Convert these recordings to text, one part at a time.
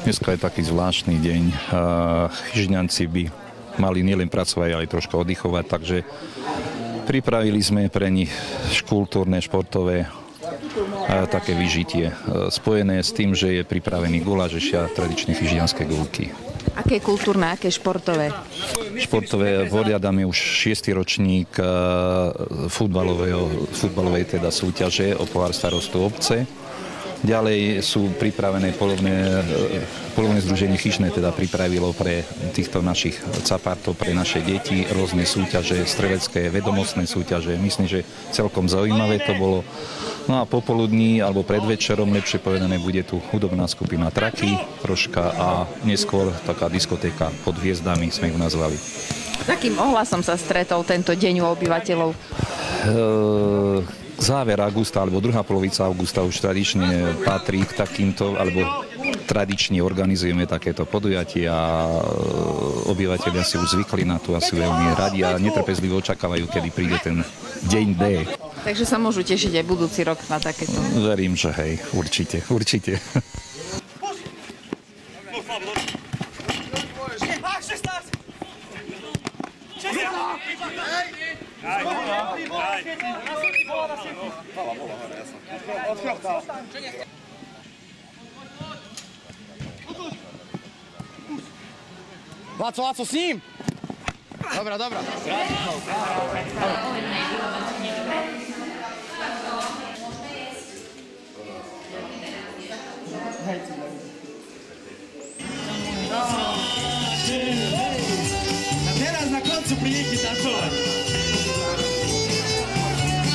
Dneska je taký zvláštny deň. Chyžňanci by mali nielen pracovať, ale trošku oddychovať, takže pripravili sme pre nich kultúrne, športové také vyžitie. Spojené s tým, že je pripravený guláš a tradičné chyžňanské gulky. Aké kultúrne, aké športové? Športové voriadame už 6. ročník futbalovej teda súťaže o pohár starostu obce. Ďalej sú pripravené polovné združenie Chyžné, teda pripravilo pre týchto našich capartov, pre naše deti rôzne súťaže, strelecké, vedomostné súťaže. Myslím, že celkom zaujímavé to bolo. No a popoludní, alebo predvečerom, lepšie povedané, bude tu hudobná skupina Traky troška a neskôr taká diskotéka pod hviezdami, sme ju nazvali. Takým ohlasom sa stretol tento deň u obyvateľov? Záver augusta, alebo druhá polovica augusta už tradične patrí k takýmto, alebo tradične organizujeme takéto podujatia a obyvateľia si už zvykli na to a sú veľmi radi a netrpezlivo očakávajú, kedy príde ten deň D. Takže sa môžu tešiť aj budúci rok na takéto. Verím, že hej, určite, určite. Laco, s ním! Dobra. A teraz na koncu prídete tancovať.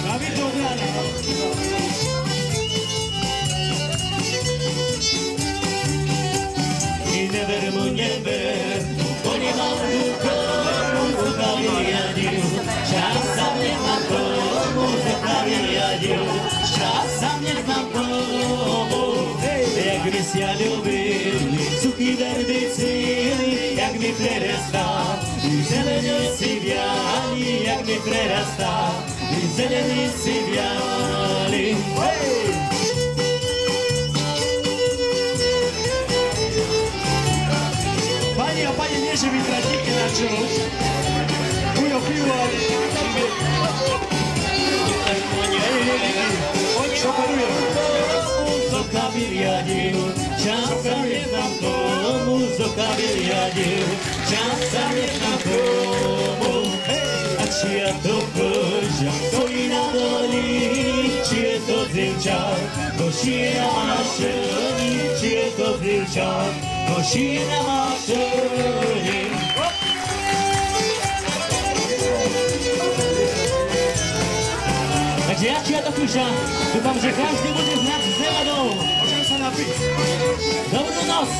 A vy to odrána. I never mu neber, bo nemám komu zapraviadiu. Časam nemám komu zapraviadiu. Časam nemám komu. Jak by si ja ľúbil, suchý verbici, jak mi prerastá. Zelený si viali, jak mi prerastá. Zelený si viali. Pani a pani, nie že vy tratíte na čo? Ujo pivo, ale... Čo parujem? Zoka by riadil, čas sa neznám komu. Zoka by riadil, čas sa neznám komu. A či ja to koža stojí na doli, či je to zivčák, košína má šelní, či je to zivčák, košína má šelní. Takže ja to kúša, dúfam, že každý bude znať s zeladou. Môžeme sa napiť. Dobrú noc.